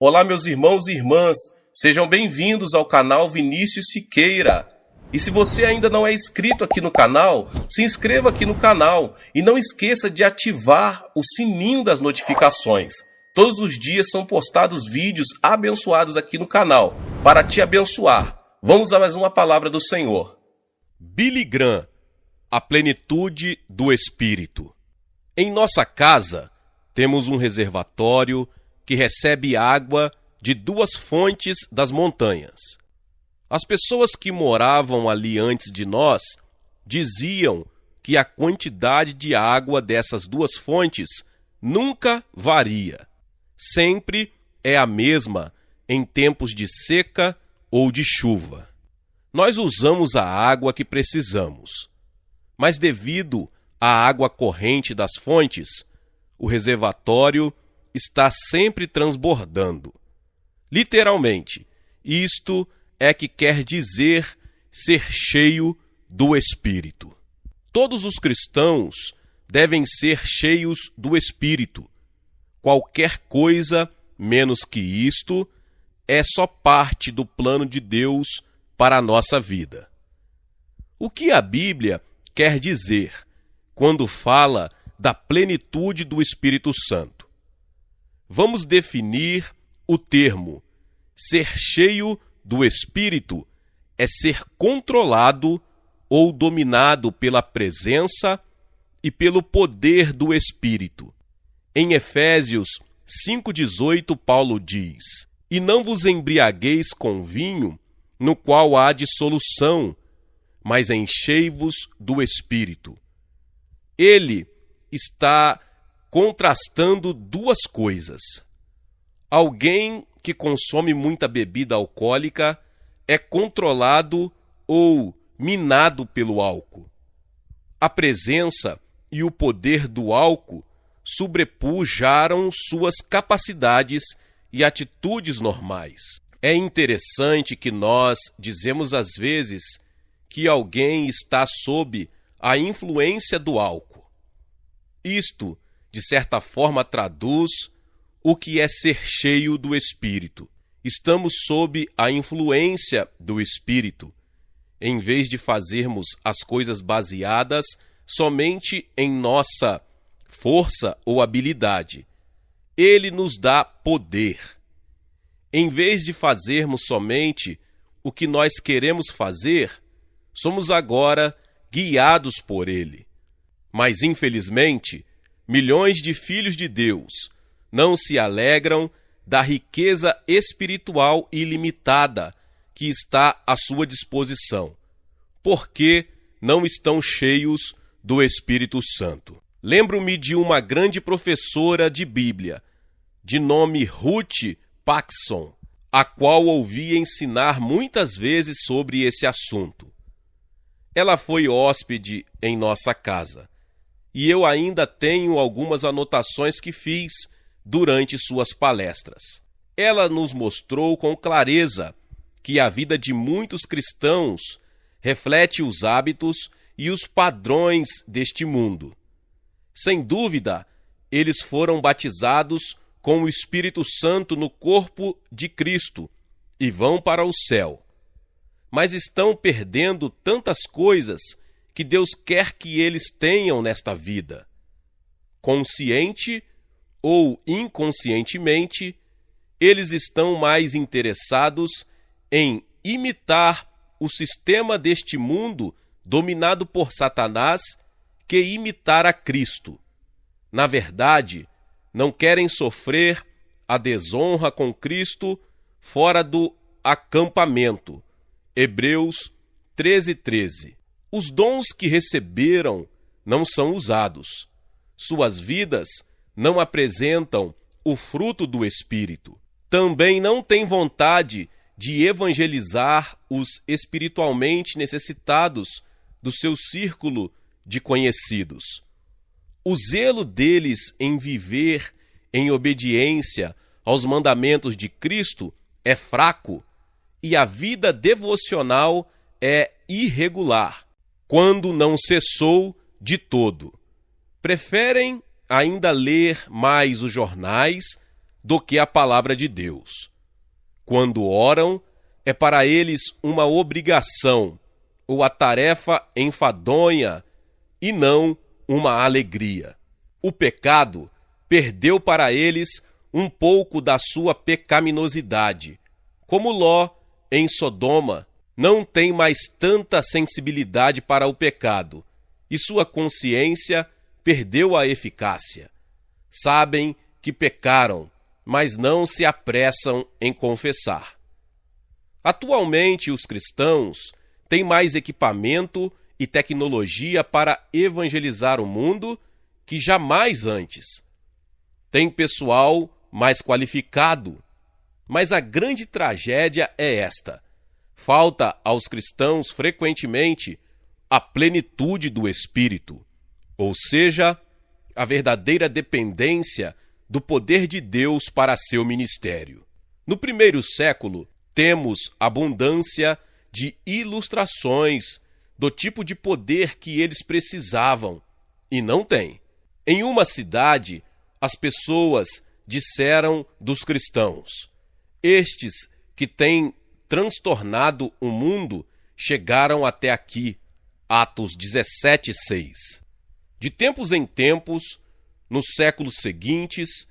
Olá, meus irmãos e irmãs, sejam bem-vindos ao canal Vinícius Siqueira. E se você ainda não é inscrito aqui no canal, se inscreva aqui no canal e não esqueça de ativar o sininho das notificações. Todos os dias são postados vídeos abençoados aqui no canal, para te abençoar. Vamos a mais uma palavra do Senhor. Billy Graham, a plenitude do Espírito. Em nossa casa, temos um reservatório que recebe água de duas fontes das montanhas. As pessoas que moravam ali antes de nós diziam que a quantidade de água dessas duas fontes nunca varia. Sempre é a mesma em tempos de seca ou de chuva. Nós usamos a água que precisamos, mas devido à água corrente das fontes, o reservatório está sempre transbordando. Literalmente, isto é que quer dizer ser cheio do Espírito. Todos os cristãos devem ser cheios do Espírito. Qualquer coisa menos que isto é só parte do plano de Deus para a nossa vida. O que a Bíblia quer dizer quando fala da plenitude do Espírito Santo? Vamos definir o termo. Ser cheio do Espírito é ser controlado ou dominado pela presença e pelo poder do Espírito. Em Efésios 5,18, Paulo diz: "E não vos embriagueis com vinho, no qual há dissolução, mas enchei-vos do Espírito." Ele está contrastando duas coisas. Alguém que consome muita bebida alcoólica é controlado ou minado pelo álcool. A presença e o poder do álcool sobrepujaram suas capacidades e atitudes normais. É interessante que nós dizemos às vezes que alguém está sob a influência do álcool. Isto, de certa forma, traduz o que é ser cheio do Espírito. Estamos sob a influência do Espírito, em vez de fazermos as coisas baseadas somente em nossa força ou habilidade. Ele nos dá poder. Em vez de fazermos somente o que nós queremos fazer, somos agora guiados por ele. Mas, infelizmente, milhões de filhos de Deus não se alegram da riqueza espiritual ilimitada que está à sua disposição, porque não estão cheios do Espírito Santo. Lembro-me de uma grande professora de Bíblia, de nome Ruth Paxson, a qual ouvi ensinar muitas vezes sobre esse assunto. Ela foi hóspede em nossa casa, e eu ainda tenho algumas anotações que fiz durante suas palestras. Ela nos mostrou com clareza que a vida de muitos cristãos reflete os hábitos e os padrões deste mundo. Sem dúvida, eles foram batizados com o Espírito Santo no corpo de Cristo e vão para o céu. Mas estão perdendo tantas coisas que Deus quer que eles tenham nesta vida. Consciente ou inconscientemente, eles estão mais interessados em imitar o sistema deste mundo dominado por Satanás que imitar a Cristo. Na verdade, não querem sofrer a desonra com Cristo fora do acampamento. Hebreus 13:13. Os dons que receberam não são usados. Suas vidas não apresentam o fruto do Espírito. Também não têm vontade de evangelizar os espiritualmente necessitados do seu círculo de conhecidos. O zelo deles em viver em obediência aos mandamentos de Cristo é fraco e a vida devocional é irregular, quando não cessou de todo. Preferem ainda ler mais os jornais do que a palavra de Deus. Quando oram, é para eles uma obrigação ou a tarefa enfadonha e não uma alegria. O pecado perdeu para eles um pouco da sua pecaminosidade. Como Ló, em Sodoma, não tem mais tanta sensibilidade para o pecado e sua consciência perdeu a eficácia. Sabem que pecaram, mas não se apressam em confessar. Atualmente, os cristãos têm mais equipamento e tecnologia para evangelizar o mundo que jamais antes. Tem pessoal mais qualificado, mas a grande tragédia é esta: falta aos cristãos frequentemente a plenitude do Espírito, ou seja, a verdadeira dependência do poder de Deus para seu ministério. No primeiro século, temos abundância de ilustrações do tipo de poder que eles precisavam, e não têm. Em uma cidade, as pessoas disseram dos cristãos: estes que têm transtornado o mundo chegaram até aqui. Atos 17:6. De tempos em tempos, nos séculos seguintes,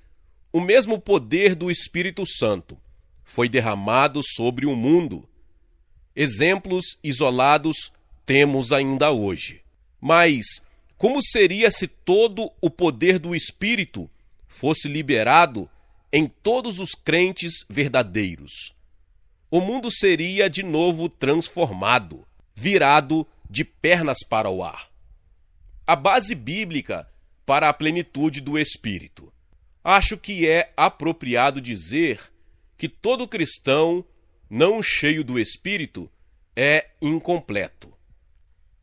o mesmo poder do Espírito Santo foi derramado sobre o mundo. Exemplos isolados temos ainda hoje. Mas como seria se todo o poder do Espírito fosse liberado em todos os crentes verdadeiros? O mundo seria de novo transformado, virado de pernas para o ar. A base bíblica para a plenitude do Espírito. Acho que é apropriado dizer que todo cristão não cheio do Espírito é incompleto.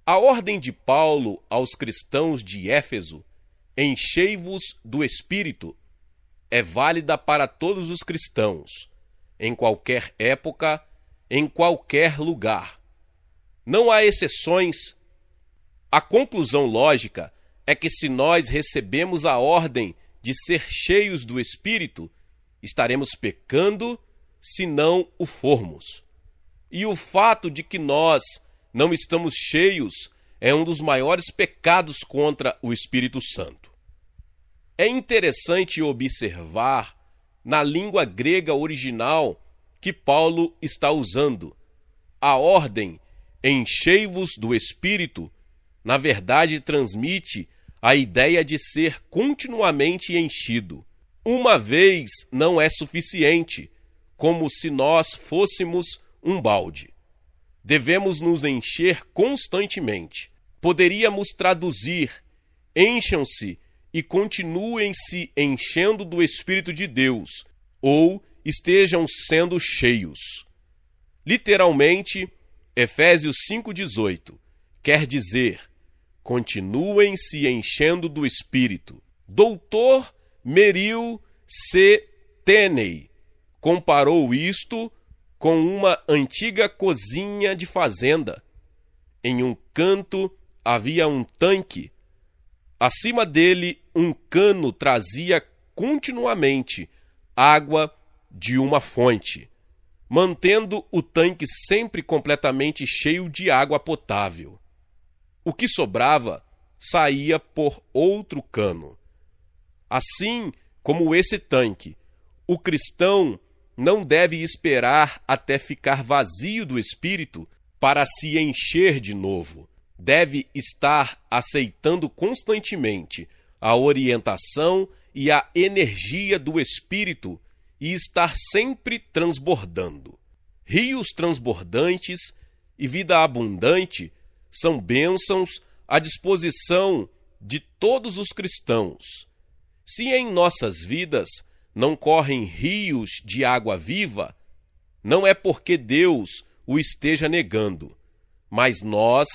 A ordem de Paulo aos cristãos de Éfeso, enchei-vos do Espírito, é válida para todos os cristãos, em qualquer época, em qualquer lugar. Não há exceções. A conclusão lógica é que se nós recebemos a ordem de ser cheios do Espírito, estaremos pecando se não o formos. E o fato de que nós não estamos cheios é um dos maiores pecados contra o Espírito Santo. É interessante observar na língua grega original que Paulo está usando. A ordem enchei-vos do Espírito, na verdade, transmite a ideia de ser continuamente enchido. Uma vez não é suficiente, como se nós fôssemos um balde. Devemos nos encher constantemente. Poderíamos traduzir: encham-se e continuem se enchendo do Espírito de Deus, ou estejam sendo cheios. Literalmente, Efésios 5,18 quer dizer: continuem se enchendo do Espírito. Doutor Merrill C. Tenney comparou isto com uma antiga cozinha de fazenda. Em um canto havia um tanque. Acima dele, um cano trazia continuamente água de uma fonte, mantendo o tanque sempre completamente cheio de água potável. O que sobrava saía por outro cano. Assim como esse tanque, o cristão não deve esperar até ficar vazio do Espírito para se encher de novo. Deve estar aceitando constantemente a orientação e a energia do Espírito e estar sempre transbordando. Rios transbordantes e vida abundante são bênçãos à disposição de todos os cristãos. Se em nossas vidas não correm rios de água viva, não é porque Deus o esteja negando, mas nós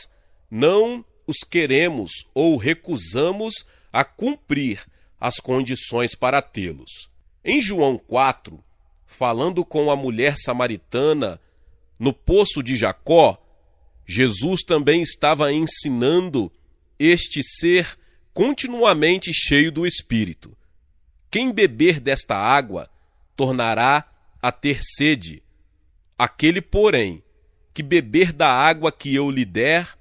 não os queremos ou recusamos a cumprir as condições para tê-los. Em João 4, falando com a mulher samaritana no poço de Jacó, Jesus também estava ensinando este ser continuamente cheio do Espírito. Quem beber desta água tornará a ter sede. Aquele, porém, que beber da água que eu lhe der,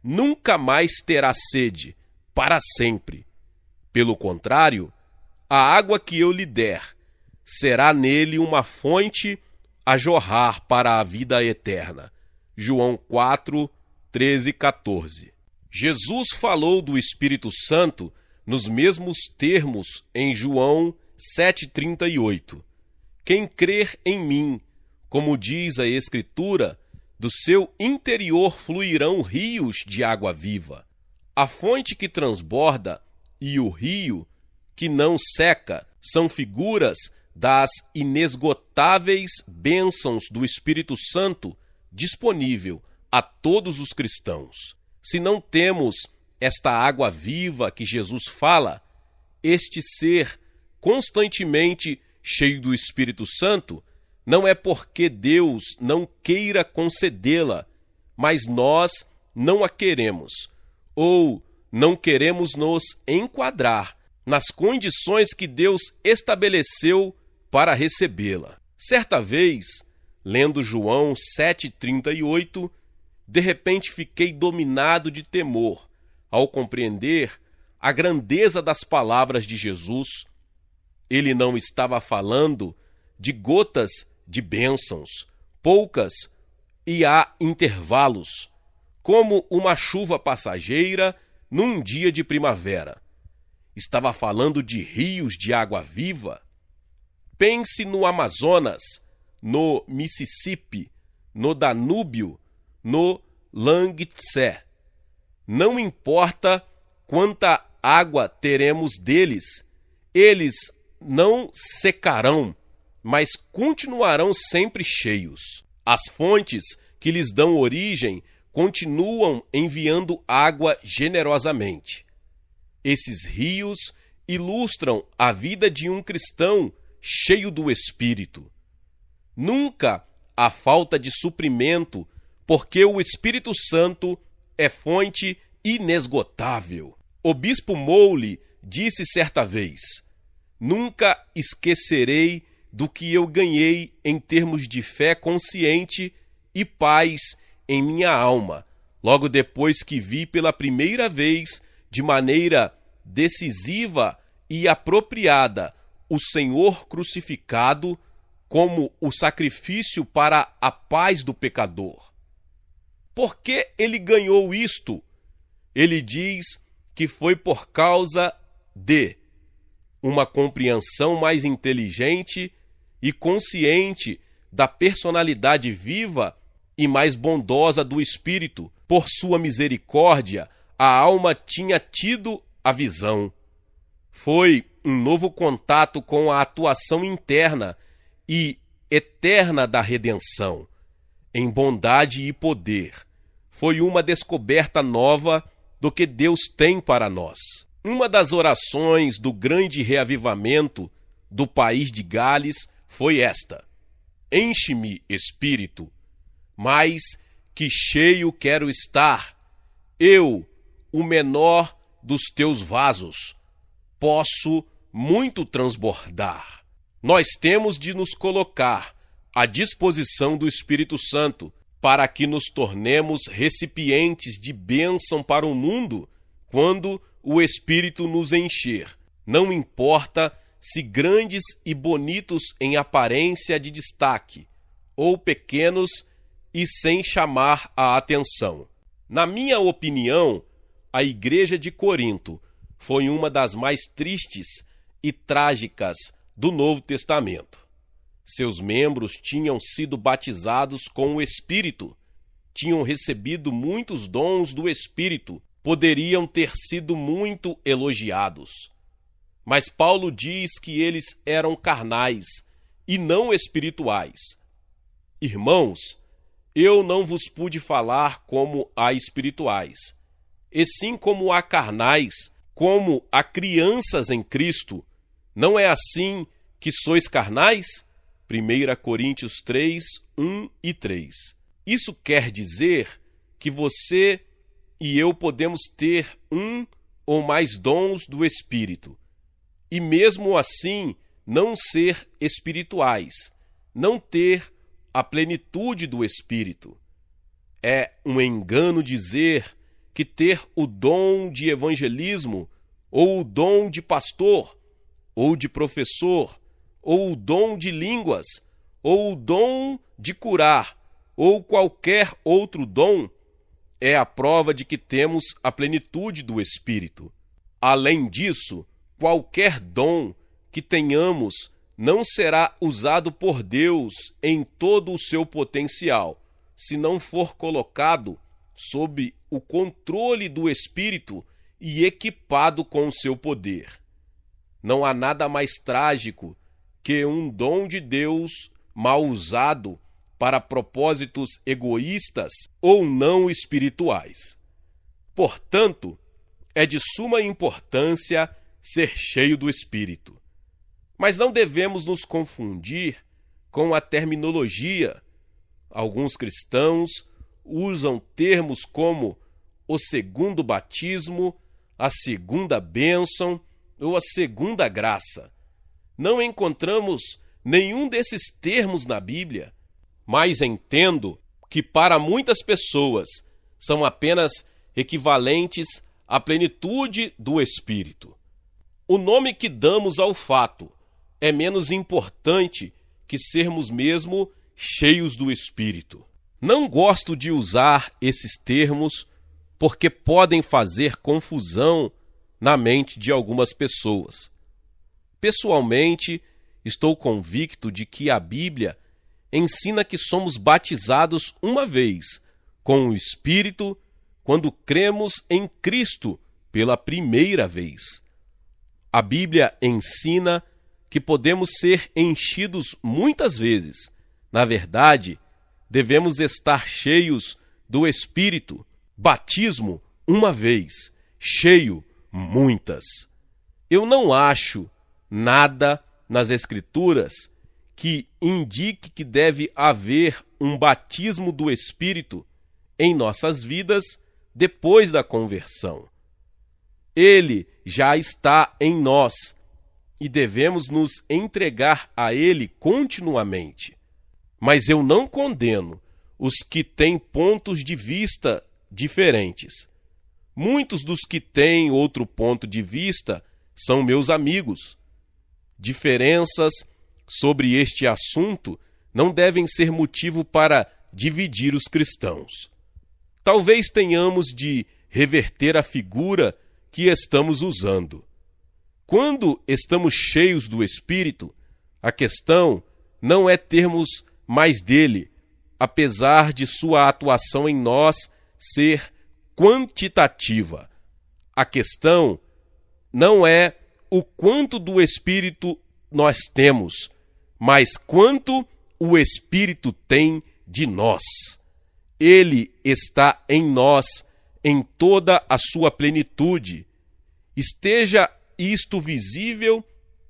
nunca mais terá sede, para sempre. Pelo contrário, a água que eu lhe der será nele uma fonte a jorrar para a vida eterna. João 4, 13 e 14. Jesus falou do Espírito Santo nos mesmos termos em João 7,38. Quem crer em mim, como diz a Escritura, do seu interior fluirão rios de água viva. A fonte que transborda e o rio que não seca são figuras das inesgotáveis bênçãos do Espírito Santo disponível a todos os cristãos. Se não temos esta água viva que Jesus fala, este ser constantemente cheio do Espírito Santo, não é porque Deus não queira concedê-la, mas nós não a queremos, ou não queremos nos enquadrar nas condições que Deus estabeleceu para recebê-la. Certa vez, lendo João 7,38, de repente fiquei dominado de temor ao compreender a grandeza das palavras de Jesus. Ele não estava falando de gotas de bênçãos, poucas e a intervalos, como uma chuva passageira num dia de primavera. Estava falando de rios de água viva. Pense no Amazonas, no Mississippi, no Danúbio, no Yangtze. Não importa quanta água teremos deles, eles não secarão, mas continuarão sempre cheios. As fontes que lhes dão origem continuam enviando água generosamente. Esses rios ilustram a vida de um cristão cheio do Espírito. Nunca há falta de suprimento, porque o Espírito Santo é fonte inesgotável. O bispo Moule disse certa vez: nunca esquecerei do que eu ganhei em termos de fé consciente e paz em minha alma, logo depois que vi pela primeira vez, de maneira decisiva e apropriada, o Senhor crucificado como o sacrifício para a paz do pecador. Por que ele ganhou isto? Ele diz que foi por causa de uma compreensão mais inteligente e consciente da personalidade viva e mais bondosa do Espírito. Por sua misericórdia, a alma tinha tido a visão. Foi um novo contato com a atuação interna e eterna da redenção, em bondade e poder. Foi uma descoberta nova do que Deus tem para nós. Uma das orações do grande reavivamento do país de Gales foi esta: enche-me, Espírito, mas que cheio quero estar. Eu, o menor dos teus vasos, posso muito transbordar. Nós temos de nos colocar à disposição do Espírito Santo para que nos tornemos recipientes de bênção para o mundo quando o Espírito nos encher. Não importa se grandes e bonitos em aparência de destaque, ou pequenos e sem chamar a atenção. Na minha opinião, a igreja de Corinto foi uma das mais tristes e trágicas do Novo Testamento. Seus membros tinham sido batizados com o Espírito, tinham recebido muitos dons do Espírito, poderiam ter sido muito elogiados. Mas Paulo diz que eles eram carnais e não espirituais. Irmãos, eu não vos pude falar como a espirituais, e sim como a carnais, como a crianças em Cristo. Não é assim que sois carnais? 1 Coríntios 3, 1 e 3. Isso quer dizer que você e eu podemos ter um ou mais dons do Espírito, e mesmo assim não ser espirituais, não ter a plenitude do Espírito. É um engano dizer que ter o dom de evangelismo, ou o dom de pastor, ou de professor, ou o dom de línguas, ou o dom de curar, ou qualquer outro dom, é a prova de que temos a plenitude do Espírito. Além disso, qualquer dom que tenhamos não será usado por Deus em todo o seu potencial, se não for colocado sob o controle do Espírito e equipado com o seu poder. Não há nada mais trágico que um dom de Deus mal usado para propósitos egoístas ou não espirituais. Portanto, é de suma importância ser cheio do Espírito. Mas não devemos nos confundir com a terminologia. Alguns cristãos usam termos como o segundo batismo, a segunda bênção ou a segunda graça. Não encontramos nenhum desses termos na Bíblia, mas entendo que para muitas pessoas são apenas equivalentes à plenitude do Espírito. O nome que damos ao fato é menos importante que sermos mesmo cheios do Espírito. Não gosto de usar esses termos porque podem fazer confusão na mente de algumas pessoas. Pessoalmente, estou convicto de que a Bíblia ensina que somos batizados uma vez com o Espírito quando cremos em Cristo pela primeira vez. A Bíblia ensina que podemos ser enchidos muitas vezes. Na verdade, devemos estar cheios do Espírito. Batismo uma vez, cheio muitas. Eu não acho nada nas Escrituras que indique que deve haver um batismo do Espírito em nossas vidas depois da conversão. Ele já está em nós e devemos nos entregar a Ele continuamente. Mas eu não condeno os que têm pontos de vista diferentes. Muitos dos que têm outro ponto de vista são meus amigos. Diferenças sobre este assunto não devem ser motivo para dividir os cristãos. Talvez tenhamos de reverter a figura que estamos usando. Quando estamos cheios do Espírito, a questão não é termos mais dele, apesar de sua atuação em nós ser quantitativa. A questão não é o quanto do Espírito nós temos, mas quanto o Espírito tem de nós. Ele está em nós em toda a sua plenitude. Esteja isto visível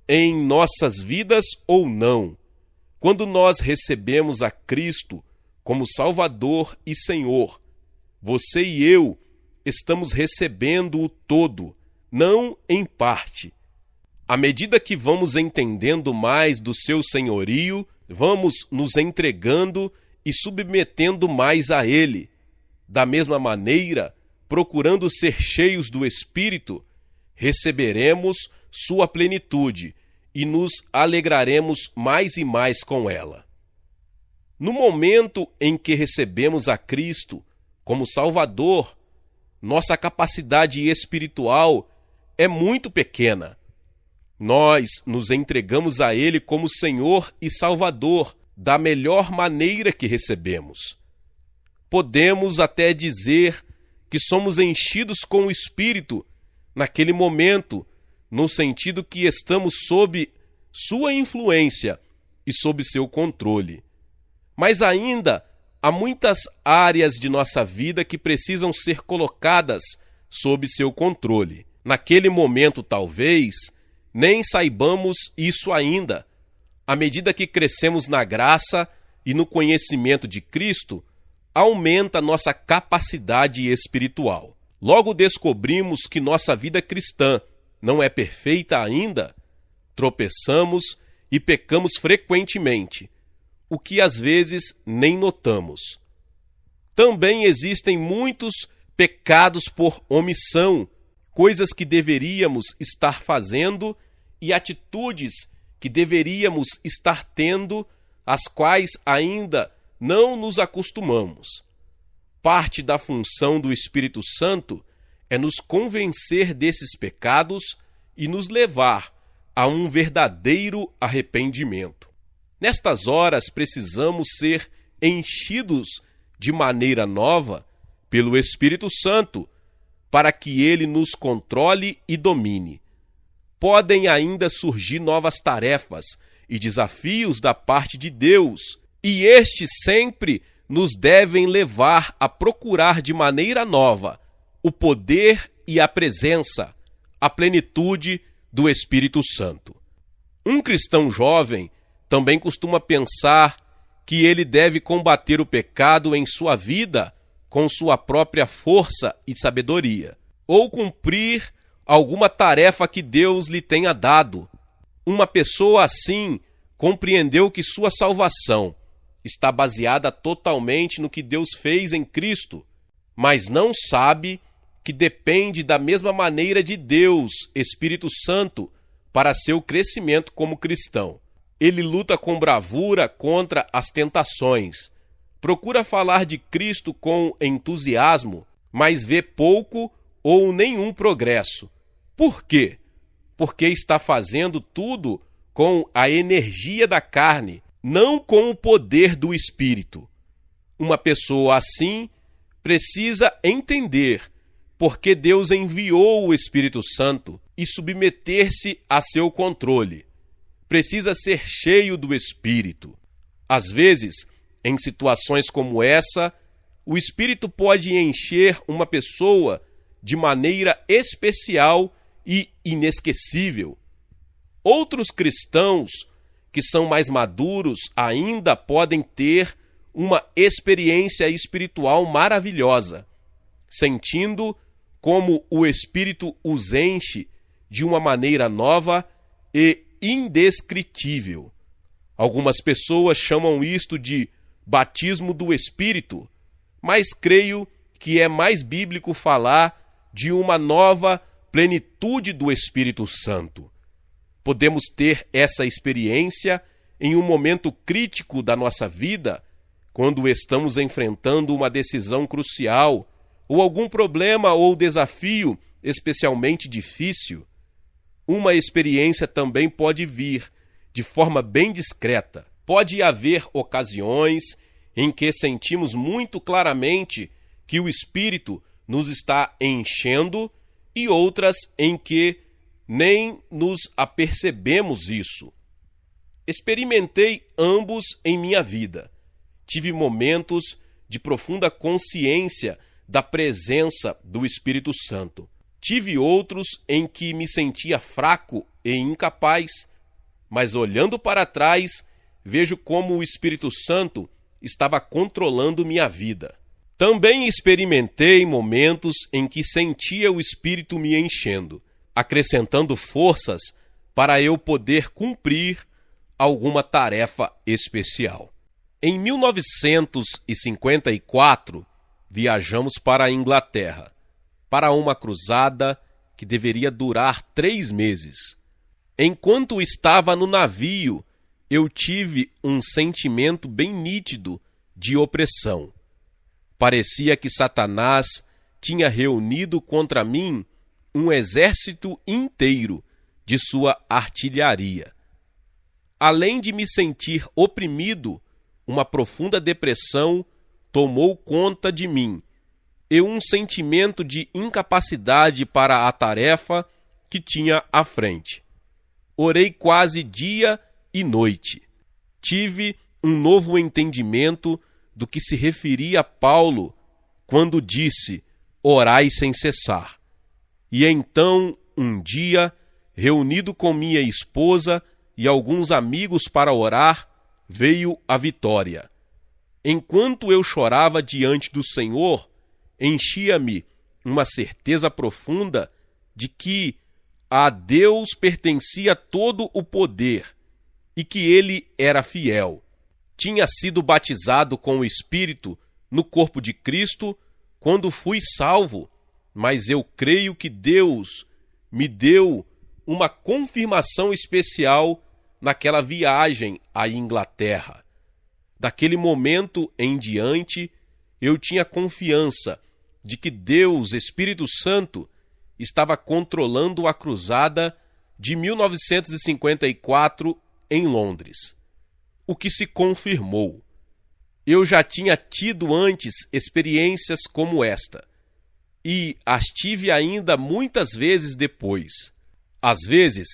em nossas vidas ou não. Quando nós recebemos a Cristo como Salvador e Senhor, você e eu estamos recebendo o todo, não em parte. À medida que vamos entendendo mais do seu senhorio, vamos nos entregando e submetendo mais a Ele. Da mesma maneira, procurando ser cheios do Espírito, receberemos sua plenitude e nos alegraremos mais e mais com ela. No momento em que recebemos a Cristo como Salvador, nossa capacidade espiritual é muito pequena. Nós nos entregamos a Ele como Senhor e Salvador da melhor maneira que recebemos. Podemos até dizer que somos enchidos com o Espírito naquele momento, no sentido que estamos sob sua influência e sob seu controle. Mas ainda há muitas áreas de nossa vida que precisam ser colocadas sob seu controle. Naquele momento, talvez, nem saibamos isso ainda. À medida que crescemos na graça e no conhecimento de Cristo, aumenta nossa capacidade espiritual. Logo descobrimos que nossa vida cristã não é perfeita ainda, tropeçamos e pecamos frequentemente, o que às vezes nem notamos. Também existem muitos pecados por omissão, coisas que deveríamos estar fazendo e atitudes que deveríamos estar tendo, às quais ainda não nos acostumamos. Parte da função do Espírito Santo é nos convencer desses pecados e nos levar a um verdadeiro arrependimento. Nestas horas, precisamos ser enchidos de maneira nova pelo Espírito Santo, para que ele nos controle e domine. Podem ainda surgir novas tarefas e desafios da parte de Deus, e estes sempre nos devem levar a procurar de maneira nova o poder e a presença, a plenitude do Espírito Santo. Um cristão jovem também costuma pensar que ele deve combater o pecado em sua vida com sua própria força e sabedoria, ou cumprir alguma tarefa que Deus lhe tenha dado. Uma pessoa assim compreendeu que sua salvação está baseada totalmente no que Deus fez em Cristo, mas não sabe que depende da mesma maneira de Deus, Espírito Santo, para seu crescimento como cristão. Ele luta com bravura contra as tentações, procura falar de Cristo com entusiasmo, mas vê pouco ou nenhum progresso. Por quê? Porque está fazendo tudo com a energia da carne, não com o poder do Espírito. Uma pessoa assim precisa entender porque Deus enviou o Espírito Santo e submeter-se a seu controle. Precisa ser cheio do Espírito. Às vezes, em situações como essa, o Espírito pode encher uma pessoa de maneira especial e inesquecível. Outros cristãos que são mais maduros ainda podem ter uma experiência espiritual maravilhosa, sentindo como o Espírito os enche de uma maneira nova e indescritível. Algumas pessoas chamam isto de batismo do Espírito, mas creio que é mais bíblico falar de uma nova plenitude do Espírito Santo. Podemos ter essa experiência em um momento crítico da nossa vida, quando estamos enfrentando uma decisão crucial ou algum problema ou desafio especialmente difícil. Uma experiência também pode vir de forma bem discreta. Pode haver ocasiões em que sentimos muito claramente que o Espírito nos está enchendo e outras em que nem nos apercebemos isso. Experimentei ambos em minha vida. Tive momentos de profunda consciência da presença do Espírito Santo. Tive outros em que me sentia fraco e incapaz, mas olhando para trás, vejo como o Espírito Santo estava controlando minha vida. Também experimentei momentos em que sentia o Espírito me enchendo, acrescentando forças para eu poder cumprir alguma tarefa especial. Em 1954, viajamos para a Inglaterra, para uma cruzada que deveria durar 3 meses. Enquanto estava no navio, eu tive um sentimento bem nítido de opressão. Parecia que Satanás tinha reunido contra mim um exército inteiro de sua artilharia. Além de me sentir oprimido, uma profunda depressão tomou conta de mim e um sentimento de incapacidade para a tarefa que tinha à frente. Orei quase dia e noite. Tive um novo entendimento do que se referia Paulo quando disse: orai sem cessar. E então, um dia, reunido com minha esposa e alguns amigos para orar, veio a vitória. Enquanto eu chorava diante do Senhor, enchia-me uma certeza profunda de que a Deus pertencia todo o poder e que ele era fiel. Tinha sido batizado com o Espírito no corpo de Cristo quando fui salvo, mas eu creio que Deus me deu uma confirmação especial naquela viagem à Inglaterra. Daquele momento em diante, eu tinha confiança de que Deus, Espírito Santo, estava controlando a cruzada de 1954 em Londres, o que se confirmou. Eu já tinha tido antes experiências como esta, e as tive ainda muitas vezes depois. Às vezes,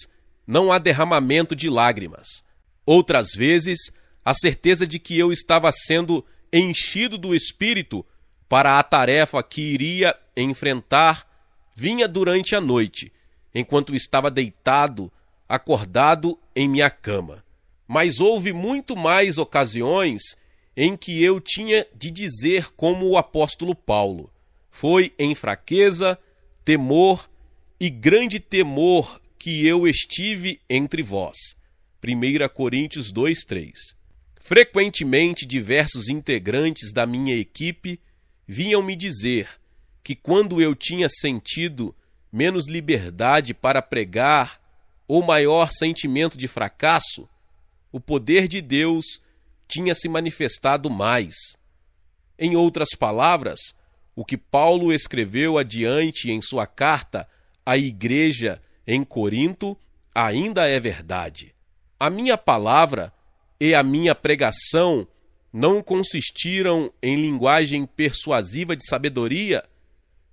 não há derramamento de lágrimas. Outras vezes, a certeza de que eu estava sendo enchido do Espírito para a tarefa que iria enfrentar vinha durante a noite, enquanto estava deitado, acordado em minha cama. Mas houve muito mais ocasiões em que eu tinha de dizer como o apóstolo Paulo: foi em fraqueza, temor e grande temor que eu estive entre vós. 1 Coríntios 2:3. Frequentemente, diversos integrantes da minha equipe vinham me dizer que quando eu tinha sentido menos liberdade para pregar ou maior sentimento de fracasso, o poder de Deus tinha se manifestado mais. Em outras palavras, o que Paulo escreveu adiante em sua carta à igreja em Corinto ainda é verdade. A minha palavra e a minha pregação não consistiram em linguagem persuasiva de sabedoria,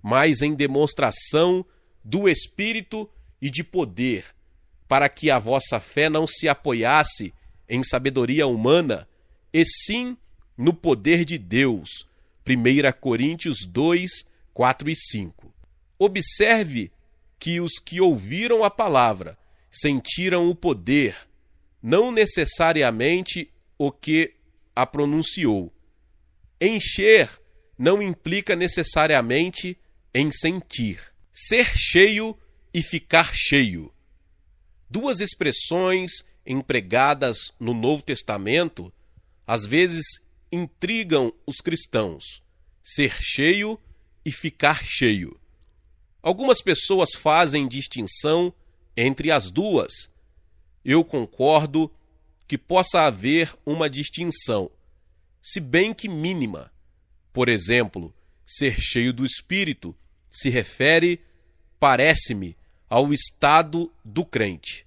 mas em demonstração do Espírito e de poder, para que a vossa fé não se apoiasse em sabedoria humana, e sim no poder de Deus. 1 Coríntios 2, 4 e 5. Observe que os que ouviram a palavra sentiram o poder, não necessariamente o que a pronunciou. Encher não implica necessariamente em sentir. Ser cheio e ficar cheio. Duas expressões empregadas no Novo Testamento às vezes intrigam os cristãos: ser cheio e ficar cheio. Algumas pessoas fazem distinção entre as duas. Eu concordo que possa haver uma distinção, se bem que mínima. Por exemplo, ser cheio do Espírito se refere, parece-me, ao estado do crente.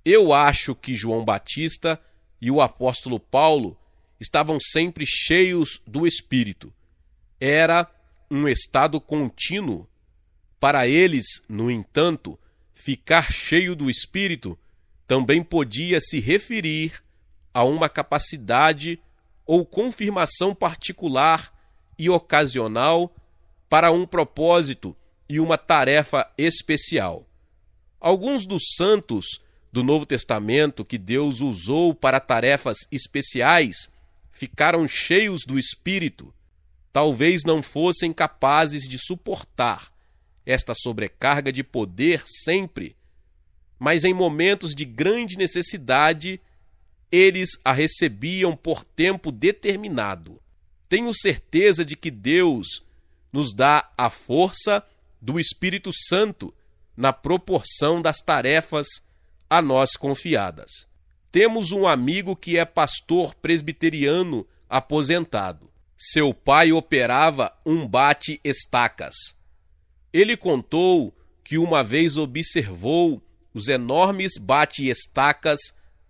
Eu acho que João Batista e o apóstolo Paulo estavam sempre cheios do Espírito. Era um estado contínuo. Para eles, no entanto, ficar cheio do Espírito também podia se referir a uma capacidade ou confirmação particular e ocasional para um propósito e uma tarefa especial. Alguns dos santos do Novo Testamento que Deus usou para tarefas especiais ficaram cheios do Espírito. Talvez não fossem capazes de suportar esta sobrecarga de poder sempre, mas em momentos de grande necessidade, eles a recebiam por tempo determinado. Tenho certeza de que Deus nos dá a força do Espírito Santo na proporção das tarefas a nós confiadas. Temos um amigo que é pastor presbiteriano aposentado. Seu pai operava um bate-estacas. Ele contou que uma vez observou os enormes bate-estacas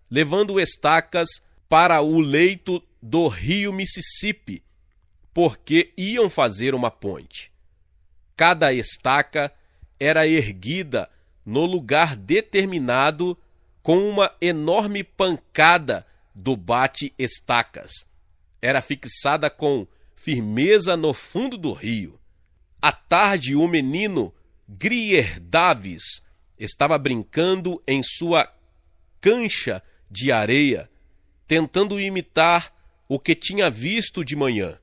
levando estacas para o leito do rio Mississippi, porque iam fazer uma ponte. Cada estaca era erguida no lugar determinado com uma enorme pancada do bate-estacas. Era fixada com firmeza no fundo do rio. À tarde, o menino Grier Davis estava brincando em sua cancha de areia, tentando imitar o que tinha visto de manhã.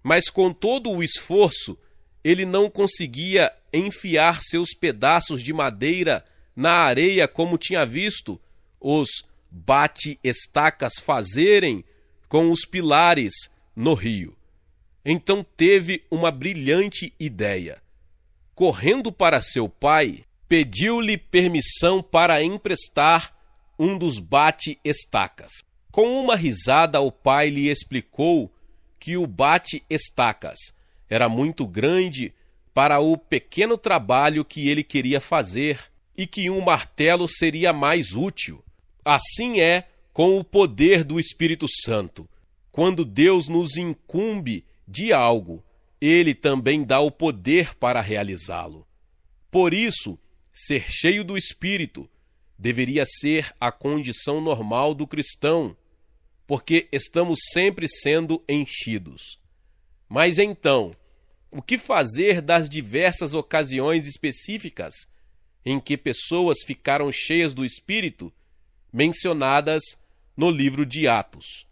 Mas com todo o esforço, ele não conseguia enfiar seus pedaços de madeira na areia como tinha visto os bate-estacas fazerem com os pilares no rio. Então teve uma brilhante ideia. Correndo para seu pai, pediu-lhe permissão para emprestar um dos bate-estacas. Com uma risada, o pai lhe explicou que o bate-estacas era muito grande para o pequeno trabalho que ele queria fazer e que um martelo seria mais útil. Assim é com o poder do Espírito Santo. Quando Deus nos incumbe de algo, Ele também dá o poder para realizá-lo. Por isso, ser cheio do Espírito deveria ser a condição normal do cristão, porque estamos sempre sendo enchidos. Mas então, o que fazer das diversas ocasiões específicas em que pessoas ficaram cheias do Espírito, mencionadas no livro de Atos?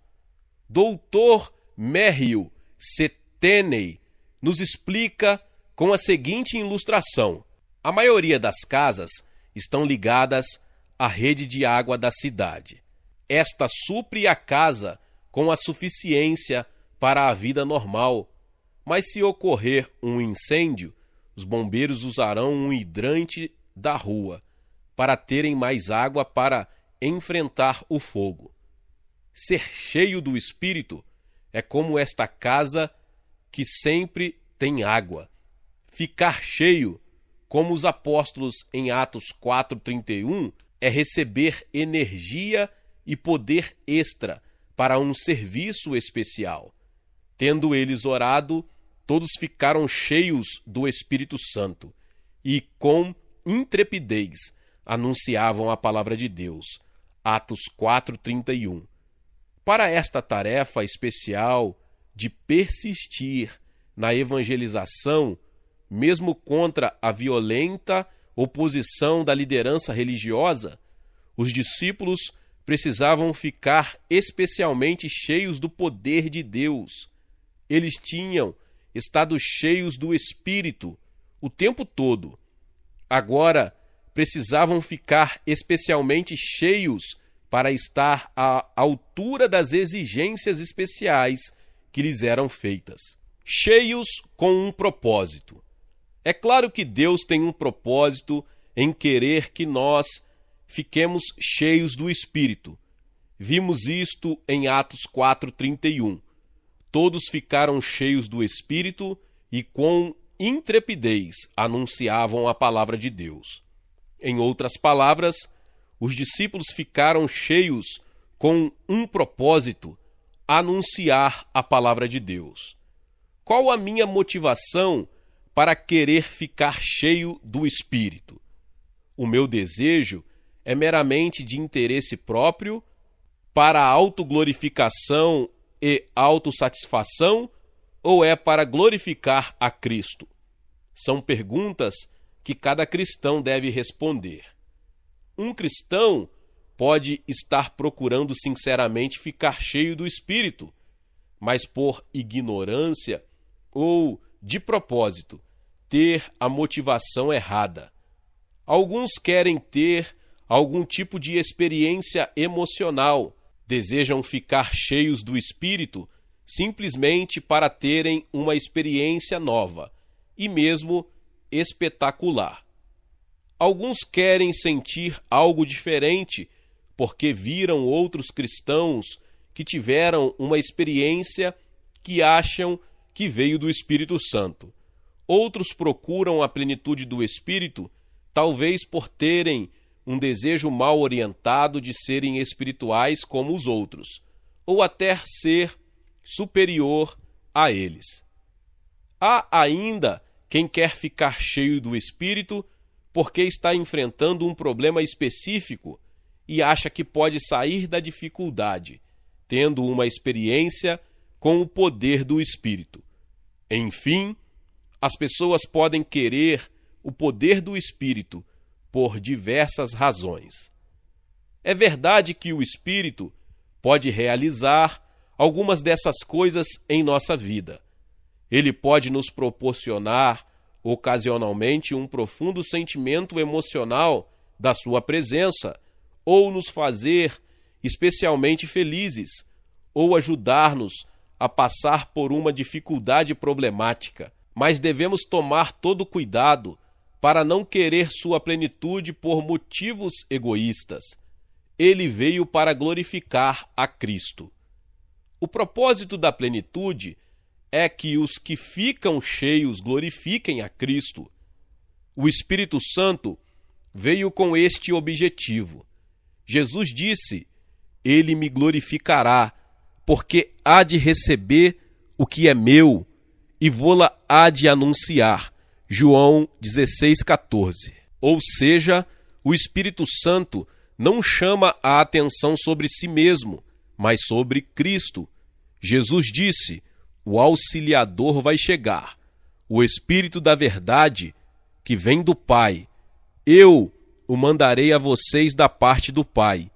Doutor Merrill Seteney nos explica com a seguinte ilustração. A maioria das casas estão ligadas à rede de água da cidade. Esta supre a casa com a suficiência para a vida normal, mas se ocorrer um incêndio, os bombeiros usarão um hidrante da rua para terem mais água para enfrentar o fogo. Ser cheio do Espírito é como esta casa que sempre tem água. Ficar cheio, como os apóstolos em Atos 4:31, é receber energia e poder extra para um serviço especial. Tendo eles orado, todos ficaram cheios do Espírito Santo e, com intrepidez, anunciavam a palavra de Deus. Atos 4:31. Para esta tarefa especial de persistir na evangelização, mesmo contra a violenta oposição da liderança religiosa, os discípulos precisavam ficar especialmente cheios do poder de Deus. Eles tinham estado cheios do Espírito o tempo todo. Agora, precisavam ficar especialmente cheios para estar à altura das exigências especiais que lhes eram feitas. Cheios com um propósito. É claro que Deus tem um propósito em querer que nós fiquemos cheios do Espírito. Vimos isto em Atos 4:31. Todos ficaram cheios do Espírito e com intrepidez anunciavam a palavra de Deus. Em outras palavras, os discípulos ficaram cheios com um propósito: anunciar a palavra de Deus. Qual a minha motivação para querer ficar cheio do Espírito? O meu desejo é meramente de interesse próprio, para autoglorificação e autossatisfação, ou é para glorificar a Cristo? São perguntas que cada cristão deve responder. Um cristão pode estar procurando sinceramente ficar cheio do Espírito, mas por ignorância ou de propósito ter a motivação errada. Alguns querem ter algum tipo de experiência emocional, desejam ficar cheios do Espírito simplesmente para terem uma experiência nova e mesmo espetacular. Alguns querem sentir algo diferente porque viram outros cristãos que tiveram uma experiência que acham que veio do Espírito Santo. Outros procuram a plenitude do Espírito, talvez por terem um desejo mal orientado de serem espirituais como os outros, ou até ser superior a eles. Há ainda quem quer ficar cheio do Espírito porque está enfrentando um problema específico e acha que pode sair da dificuldade, tendo uma experiência com o poder do Espírito. Enfim, as pessoas podem querer o poder do Espírito por diversas razões. É verdade que o Espírito pode realizar algumas dessas coisas em nossa vida. Ele pode nos proporcionar, ocasionalmente, um profundo sentimento emocional da sua presença, ou nos fazer especialmente felizes, ou ajudar-nos a passar por uma dificuldade problemática, mas devemos tomar todo cuidado para não querer sua plenitude por motivos egoístas. Ele veio para glorificar a Cristo. O propósito da plenitude é que os que ficam cheios glorifiquem a Cristo. O Espírito Santo veio com este objetivo. Jesus disse: Ele me glorificará, porque há de receber o que é meu e vô-la há de anunciar. João 16,14. Ou seja, o Espírito Santo não chama a atenção sobre si mesmo, mas sobre Cristo. Jesus disse: o Auxiliador vai chegar, o Espírito da Verdade, que vem do Pai. Eu o mandarei a vocês da parte do Pai,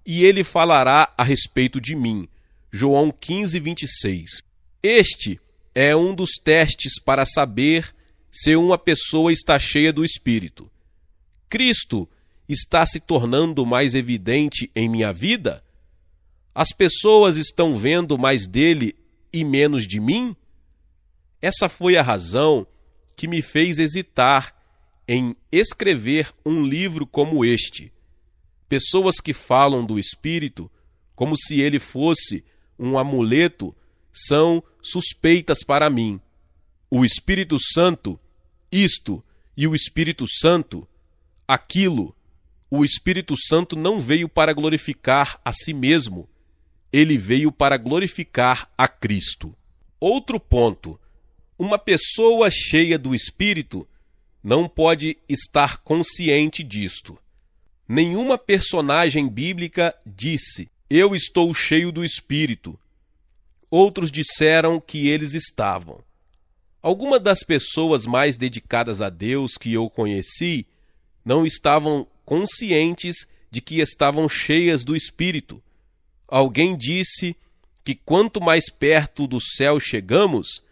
e ele falará a respeito de mim. João 15:26. Este é um dos testes para saber se uma pessoa está cheia do Espírito. Cristo está se tornando mais evidente em minha vida? As pessoas estão vendo mais dele e menos de mim? Essa foi a razão que me fez hesitar em escrever um livro como este. Pessoas que falam do Espírito como se ele fosse um amuleto são suspeitas para mim. O Espírito Santo, isto, e o Espírito Santo, aquilo. O Espírito Santo não veio para glorificar a si mesmo, ele veio para glorificar a Cristo. Outro ponto: uma pessoa cheia do Espírito não pode estar consciente disto. Nenhuma personagem bíblica disse: eu estou cheio do Espírito. Outros disseram que eles estavam. Algumas das pessoas mais dedicadas a Deus que eu conheci não estavam conscientes de que estavam cheias do Espírito. Alguém disse que quanto mais perto do céu chegamos,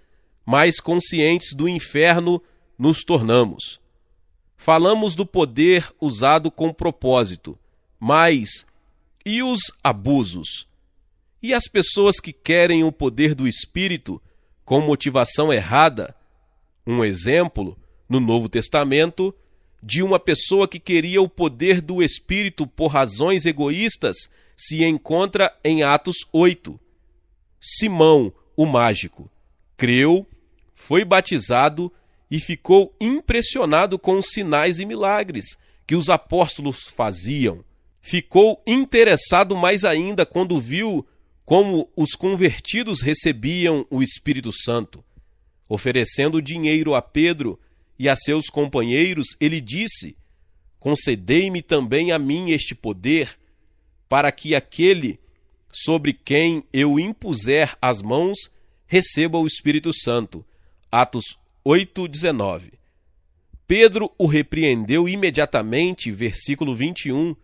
mais conscientes do inferno nos tornamos. Falamos do poder usado com propósito, mas e os abusos? E as pessoas que querem o poder do Espírito com motivação errada? Um exemplo, no Novo Testamento, de uma pessoa que queria o poder do Espírito por razões egoístas se encontra em Atos 8. Simão, o mágico, creu, foi batizado e ficou impressionado com os sinais e milagres que os apóstolos faziam. Ficou interessado mais ainda quando viu como os convertidos recebiam o Espírito Santo. Oferecendo dinheiro a Pedro e a seus companheiros, ele disse: concedei-me também a mim este poder, para que aquele sobre quem eu impuser as mãos receba o Espírito Santo. Atos 8:19. Pedro o repreendeu imediatamente, versículo 21.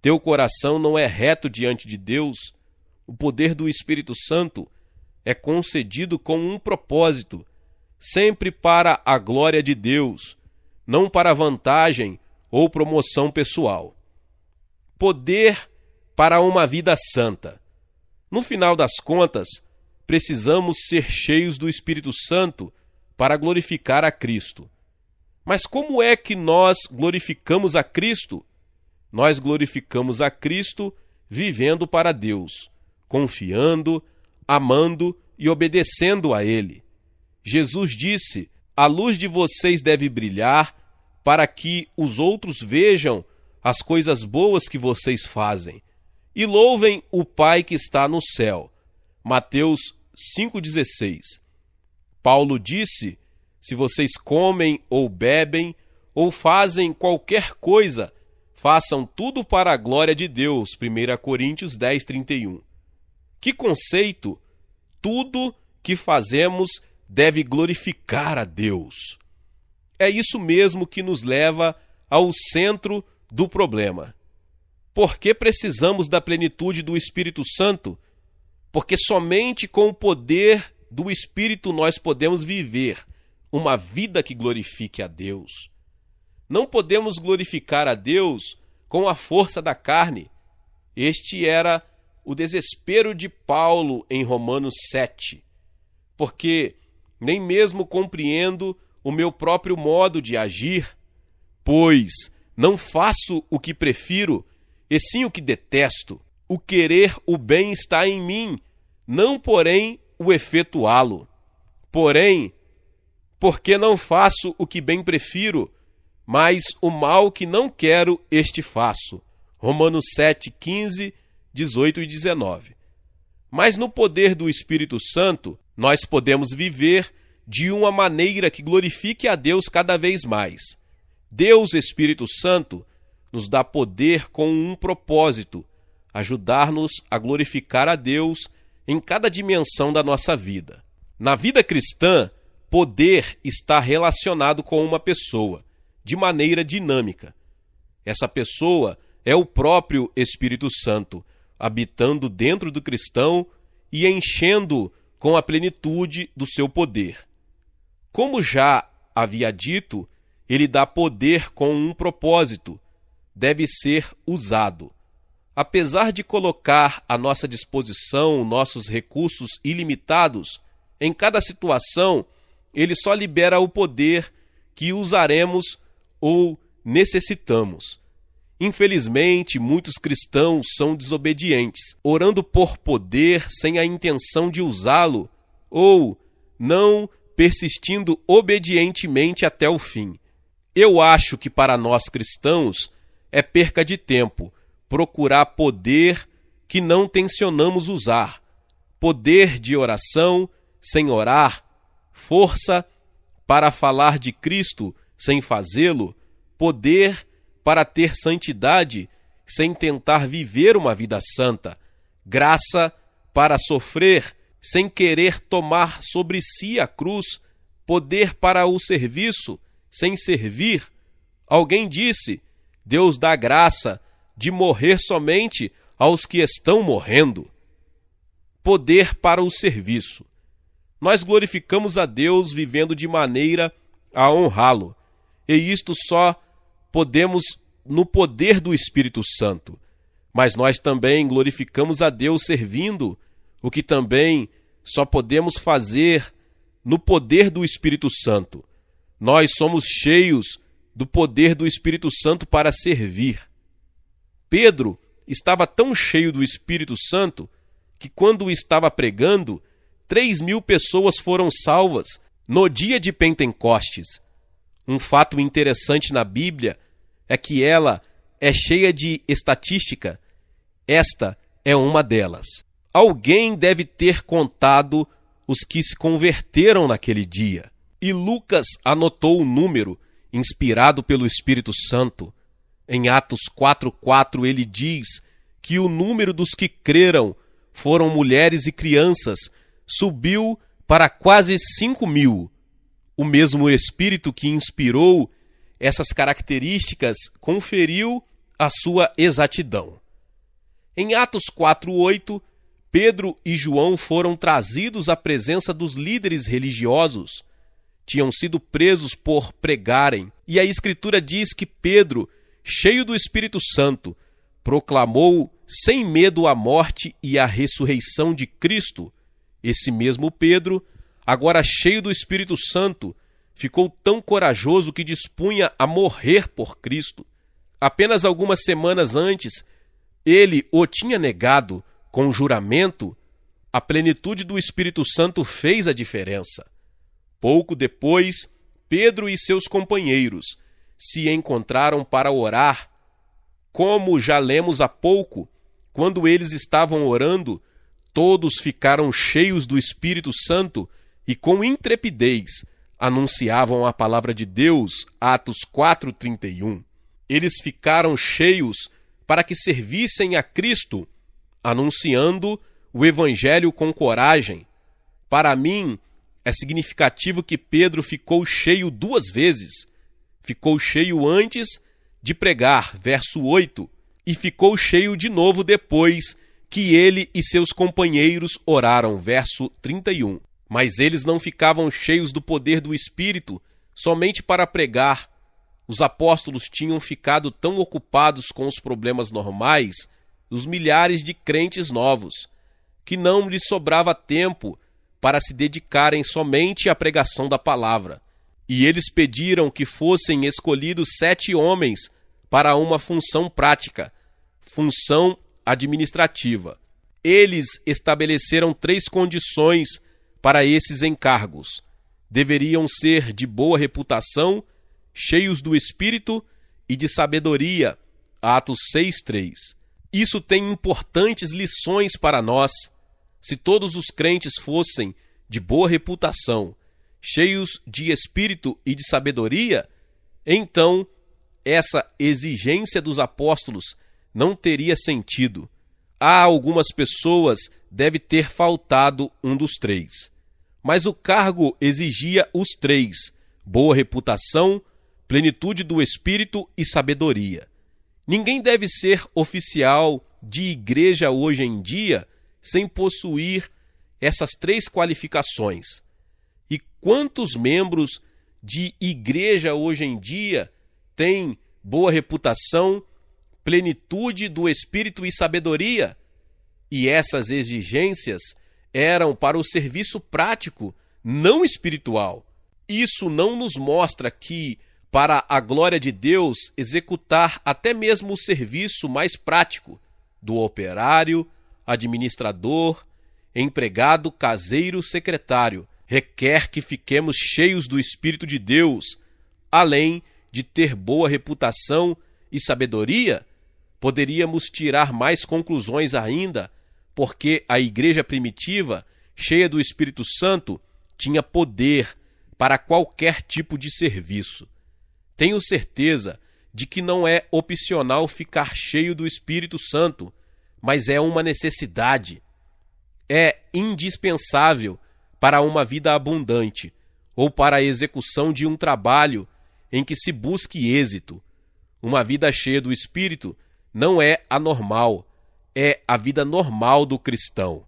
Teu coração não é reto diante de Deus. O poder do Espírito Santo é concedido com um propósito, sempre para a glória de Deus, não para vantagem ou promoção pessoal. Poder para uma vida santa. No final das contas, precisamos ser cheios do Espírito Santo para glorificar a Cristo. Mas como é que nós glorificamos a Cristo? Nós glorificamos a Cristo vivendo para Deus, confiando, amando e obedecendo a Ele. Jesus disse: a luz de vocês deve brilhar para que os outros vejam as coisas boas que vocês fazem e louvem o Pai que está no céu. Mateus 5,16. Paulo disse: se vocês comem ou bebem ou fazem qualquer coisa, façam tudo para a glória de Deus. 1 Coríntios 10:31. Que conceito! Tudo que fazemos deve glorificar a Deus. É isso mesmo que nos leva ao centro do problema. Por que precisamos da plenitude do Espírito Santo? Porque somente com o poder do Espírito nós podemos viver uma vida que glorifique a Deus. Não podemos glorificar a Deus com a força da carne. Este era o desespero de Paulo em Romanos 7, porque nem mesmo compreendo o meu próprio modo de agir, pois não faço o que prefiro, e sim o que detesto. O querer o bem está em mim, não, porém, o efetuá-lo. Porém, porque não faço o que bem prefiro, mas o mal que não quero, este faço. Romanos 7, 15, 18 e 19. Mas no poder do Espírito Santo, nós podemos viver de uma maneira que glorifique a Deus cada vez mais. Deus, Espírito Santo, nos dá poder com um propósito: ajudar-nos a glorificar a Deus em cada dimensão da nossa vida. Na vida cristã, poder está relacionado com uma pessoa, de maneira dinâmica. Essa pessoa é o próprio Espírito Santo, habitando dentro do cristão e enchendo com a plenitude do seu poder. Como já havia dito, ele dá poder com um propósito: deve ser usado. Apesar de colocar à nossa disposição nossos recursos ilimitados, em cada situação, ele só libera o poder que usaremos ou necessitamos. Infelizmente, muitos cristãos são desobedientes, orando por poder sem a intenção de usá-lo, ou não persistindo obedientemente até o fim. Eu acho que para nós cristãos é perca de tempo procurar poder que não tencionamos usar, poder de oração sem orar, força para falar de Cristo sem fazê-lo, poder para ter santidade sem tentar viver uma vida santa, graça para sofrer sem querer tomar sobre si a cruz, poder para o serviço sem servir. Alguém disse: Deus dá graça de morrer somente aos que estão morrendo. Poder para o serviço. Nós glorificamos a Deus vivendo de maneira a honrá-lo, e isto só podemos no poder do Espírito Santo. Mas nós também glorificamos a Deus servindo, o que também só podemos fazer no poder do Espírito Santo. Nós somos cheios do poder do Espírito Santo para servir. Pedro estava tão cheio do Espírito Santo que, quando estava pregando, 3.000 pessoas foram salvas no dia de Pentecostes. Um fato interessante na Bíblia é que ela é cheia de estatística. Esta é uma delas. Alguém deve ter contado os que se converteram naquele dia. E Lucas anotou o número, inspirado pelo Espírito Santo. Em Atos 4:4 ele diz que o número dos que creram, foram mulheres e crianças, subiu para quase 5.000. O mesmo Espírito que inspirou essas características conferiu a sua exatidão. Em Atos 4:8, Pedro e João foram trazidos à presença dos líderes religiosos. Tinham sido presos por pregarem, e a Escritura diz que Pedro, cheio do Espírito Santo, proclamou sem medo a morte e a ressurreição de Cristo. Esse mesmo Pedro, agora cheio do Espírito Santo, ficou tão corajoso que dispunha a morrer por Cristo. Apenas algumas semanas antes, ele o tinha negado com juramento. A plenitude do Espírito Santo fez a diferença. Pouco depois, Pedro e seus companheiros se encontraram para orar. Como já lemos há pouco, quando eles estavam orando, todos ficaram cheios do Espírito Santo e com intrepidez anunciavam a palavra de Deus. Atos 4:31. Eles ficaram cheios para que servissem a Cristo, anunciando o Evangelho com coragem. Para mim, é significativo que Pedro ficou cheio 2 vezes. Ficou cheio antes de pregar, verso 8, e ficou cheio de novo depois que ele e seus companheiros oraram, verso 31. Mas eles não ficavam cheios do poder do Espírito somente para pregar. Os apóstolos tinham ficado tão ocupados com os problemas normais os milhares de crentes novos, que não lhes sobrava tempo para se dedicarem somente à pregação da palavra. E eles pediram que fossem escolhidos 7 homens para uma função prática, função administrativa. Eles estabeleceram 3 condições para esses encargos. Deveriam ser de boa reputação, cheios do Espírito e de sabedoria. Atos 6:3. Isso tem importantes lições para nós. Se todos os crentes fossem de boa reputação, cheios de Espírito e de sabedoria, então essa exigência dos apóstolos não teria sentido. A algumas pessoas deve ter faltado um dos 3. Mas o cargo exigia os 3: boa reputação, plenitude do Espírito e sabedoria. Ninguém deve ser oficial de igreja hoje em dia sem possuir essas 3 qualificações. E quantos membros de igreja hoje em dia têm boa reputação, plenitude do Espírito e sabedoria? E essas exigências eram para o serviço prático, não espiritual. Isso não nos mostra que, para a glória de Deus, executar até mesmo o serviço mais prático do operário, administrador, empregado, caseiro, secretário, requer que fiquemos cheios do Espírito de Deus, além de ter boa reputação e sabedoria. Poderíamos tirar mais conclusões ainda, porque a igreja primitiva, cheia do Espírito Santo, tinha poder para qualquer tipo de serviço. Tenho certeza de que não é opcional ficar cheio do Espírito Santo, mas é uma necessidade. É indispensável para uma vida abundante ou para a execução de um trabalho em que se busque êxito. Uma vida cheia do Espírito não é anormal, é a vida normal do cristão.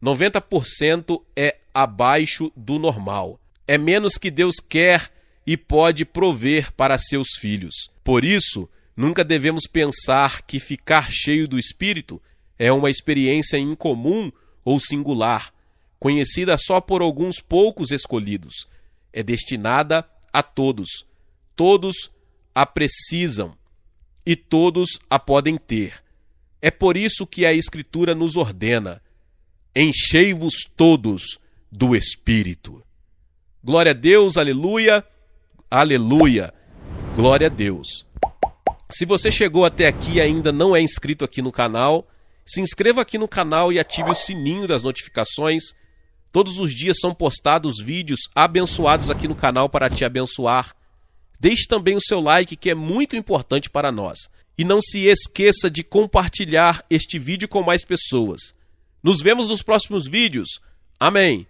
90% é abaixo do normal. É menos que Deus quer e pode prover para seus filhos. Por isso, nunca devemos pensar que ficar cheio do Espírito é uma experiência incomum ou singular, conhecida só por alguns poucos escolhidos. É destinada a todos. Todos a precisam e todos a podem ter. É por isso que a Escritura nos ordena: enchei-vos todos do Espírito. Glória a Deus, aleluia, aleluia, glória a Deus. Se você chegou até aqui e ainda não é inscrito aqui no canal, se inscreva aqui no canal e ative o sininho das notificações. Todos os dias são postados vídeos abençoados aqui no canal para te abençoar. Deixe também o seu like, que é muito importante para nós. E não se esqueça de compartilhar este vídeo com mais pessoas. Nos vemos nos próximos vídeos. Amém.